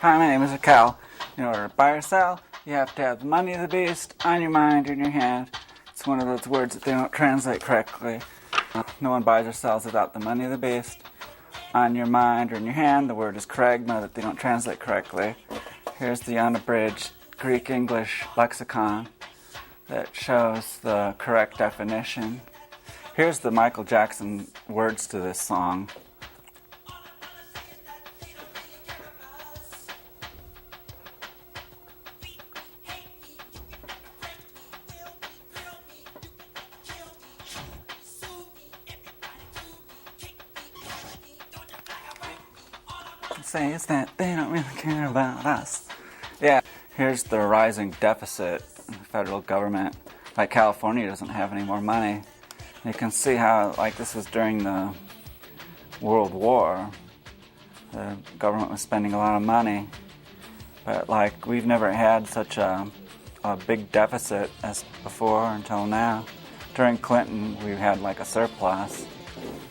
Hi, my name is Cal. In order to buy or sell, you have to have the money of the beast on your mind or in your hand. It's one of those words that they don't translate correctly. No one buys or sells without the money of the beast on your mind or in your hand. The word is kerygma that they don't translate correctly. Here's the unabridged Greek-English lexicon that shows the correct definition. Here's the Michael Jackson words to this song. Say is that they don't really care about us. Yeah, here's the rising deficit in the federal government. Like California doesn't have any more money. You can see how, like, this was during the World War. The government was spending a lot of money. But, like, we've never had such a big deficit as before until now. During Clinton, we had, like, a surplus.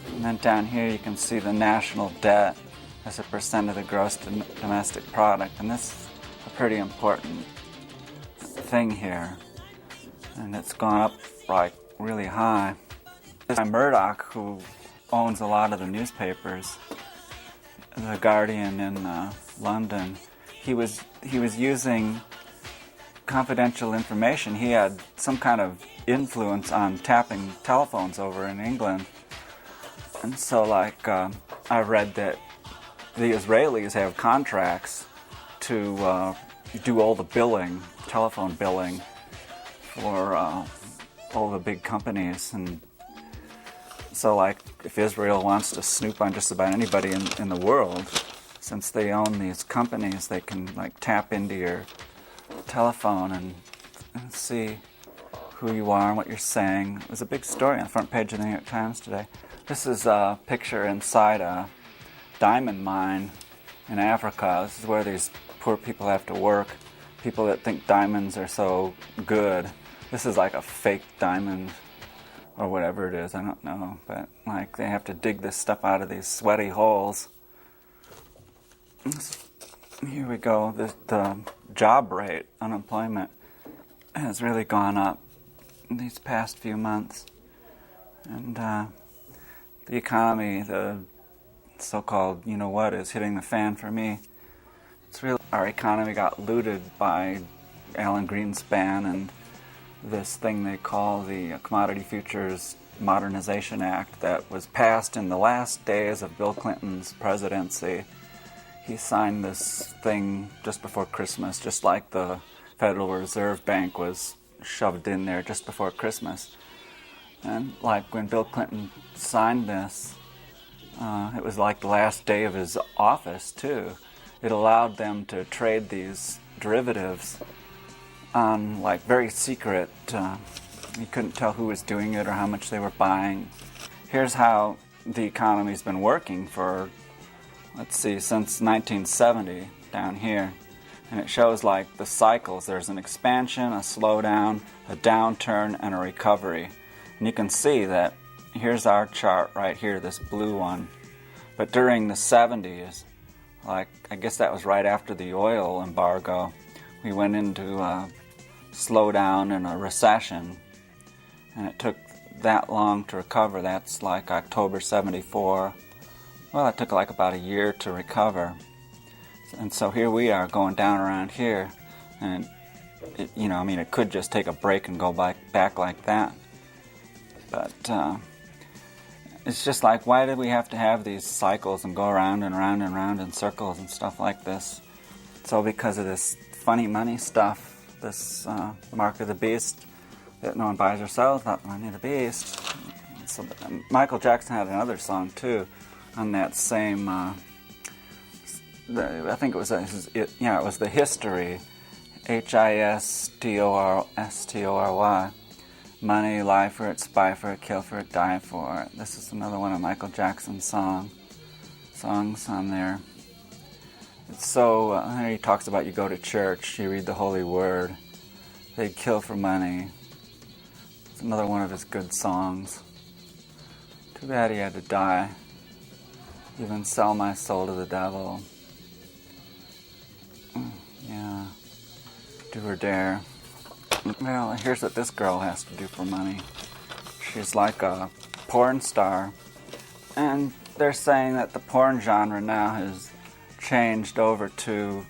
And then down here you can see the national debt as a percent of the gross domestic product. And this is a pretty important thing here. And it's gone up, like, really high. This guy Murdoch, who owns a lot of the newspapers, The Guardian in London, he was using confidential information. He had some kind of influence on tapping telephones over in England. And so, like, I read that the Israelis have contracts to do all the billing, telephone billing, for all the big companies. And so, like, if Israel wants to snoop on just about anybody in the world, since they own these companies, they can, like, tap into your telephone and see who you are and what you're saying. It was a big story on the front page of the New York Times today. This is a picture inside a diamond mine in Africa. This is where these poor people have to work. People that think diamonds are so good. This is like a fake diamond or whatever it is, I don't know. But, like, they have to dig this stuff out of these sweaty holes. Here we go. The job rate, unemployment, has really gone up in these past few months. And the economy, the so-called you-know-what, is hitting the fan for me. It's really, our economy got looted by Alan Greenspan and this thing they call the Commodity Futures Modernization Act that was passed in the last days of Bill Clinton's presidency. He signed this thing just before Christmas, just like the Federal Reserve Bank was shoved in there just before Christmas. And, like, when Bill Clinton signed this, it was like the last day of his office, too. It allowed them to trade these derivatives on, like, very secret. You couldn't tell who was doing it or how much they were buying. Here's how the economy's been working for, let's see, since 1970 down here. And it shows, like, the cycles. There's an expansion, a slowdown, a downturn, and a recovery. And you can see that here's our chart right here, this blue one. But during the 70s, like, I guess that was right after the oil embargo, we went into a slowdown and a recession. And it took that long to recover. That's like October 74. Well, it took like about a year to recover. And so here we are going down around here. And, it could just take a break and go back like that. But it's just like, why do we have to have these cycles and go around and round and round in circles and stuff like this? So because of this funny money stuff, this mark of the beast that no one buys or sells, not the money of the beast. So Michael Jackson had another song too on that same, I think it was the History, History. Money, lie for it, spy for it, kill for it, die for it. This is another one of Michael Jackson's songs on there. It's so, he talks about you go to church, you read the Holy Word, they'd kill for money. It's another one of his good songs. Too bad he had to die. Even sell my soul to the devil. do or dare. Well, here's what this girl has to do for money. She's like a porn star, and they're saying that the porn genre now has changed over to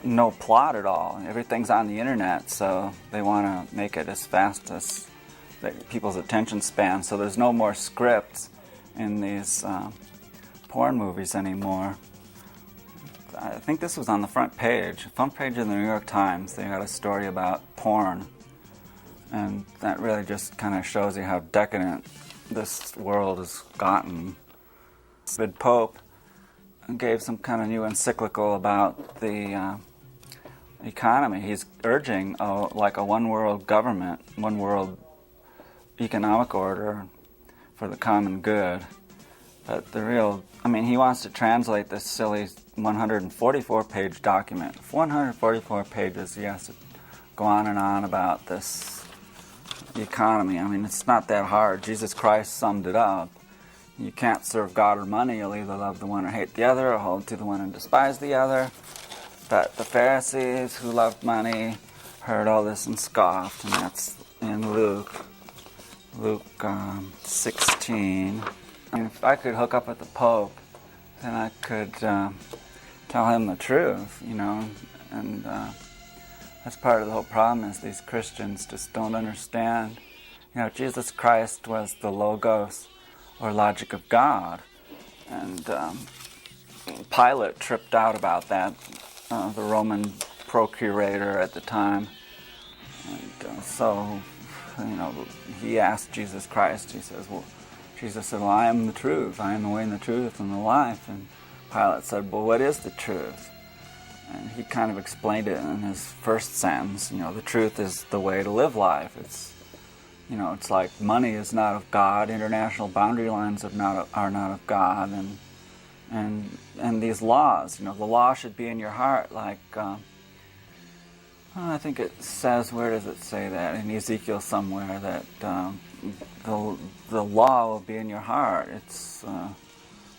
no plot at all. Everything's on the internet, so they want to make it as fast as people's attention span. So there's no more scripts in these porn movies anymore. I think this was on the front page of the New York Times. They had a story about porn, and that really just kind of shows you how decadent this world has gotten. The Pope gave some kind of new encyclical about the economy. He's urging like a one world government, one world economic order for the common good. But he wants to translate this silly 144-page document. 144 pages, he has to go on and on about this economy. I mean, it's not that hard. Jesus Christ summed it up. You can't serve God or money. You'll either love the one or hate the other, or hold to the one and despise the other. But the Pharisees, who loved money, heard all this and scoffed, and that's in Luke 16. And if I could hook up with the Pope, then I could tell him the truth, and that's part of the whole problem is these Christians just don't understand. Jesus Christ was the Logos, or logic of God, and Pilate tripped out about that, the Roman procurator at the time, and so he asked Jesus Christ, Jesus said, well, I am the truth, I am the way and the truth and the life, and Pilate said, well, what is the truth? And he kind of explained it in his first sentence. The truth is the way to live life. It's like money is not of God. International boundary lines are not of God. And these laws, the law should be in your heart. Like, I think it says, where does it say that? In Ezekiel somewhere, that the law will be in your heart. It's,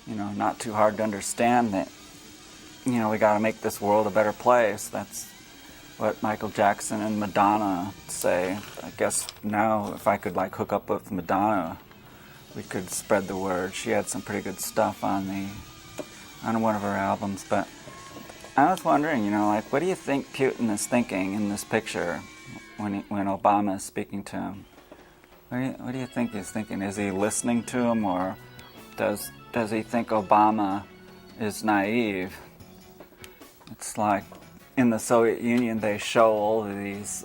not too hard to understand that, we got to make this world a better place. That's what Michael Jackson and Madonna say. I guess now if I could hook up with Madonna, we could spread the word. She had some pretty good stuff on one of her albums. But I was wondering, what do you think Putin is thinking in this picture when Obama is speaking to him? What do you think he's thinking? Is he listening to him, or does he think Obama is naive? It's like in the Soviet Union, they show all of these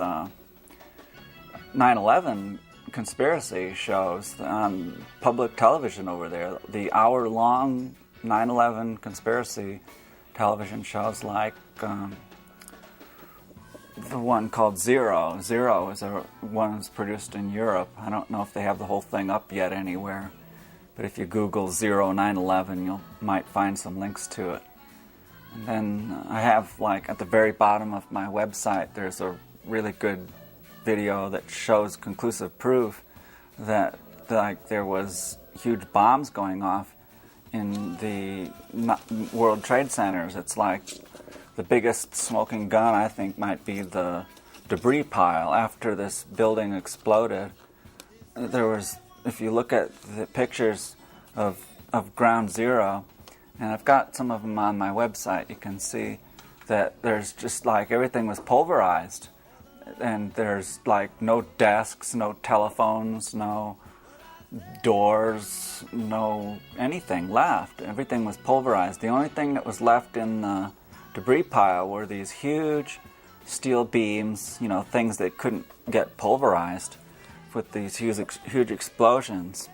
9/11 conspiracy shows on public television over there. The hour-long 9/11 conspiracy television shows, like the one called Zero. Zero is one that's produced in Europe. I don't know if they have the whole thing up yet anywhere, but if you Google Zero 9/11, you might find some links to it. And then I have, at the very bottom of my website, there's a really good video that shows conclusive proof that there was huge bombs going off in the World Trade Centers. It's like the biggest smoking gun, I think, might be the debris pile after this building exploded. There was, if you look at the pictures of Ground Zero, and I've got some of them on my website, you can see that there's just everything was pulverized. And there's no desks, no telephones, no doors, no anything left. Everything was pulverized. The only thing that was left in the debris pile were these huge steel beams, things that couldn't get pulverized with these huge explosions.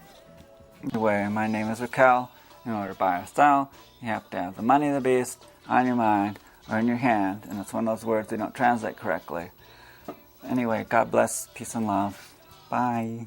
Anyway, my name is Raquel. In order to buy or sell, you have to have the money of the beast on your mind or in your hand, and it's one of those words they don't translate correctly. Anyway, God bless, peace and love. Bye.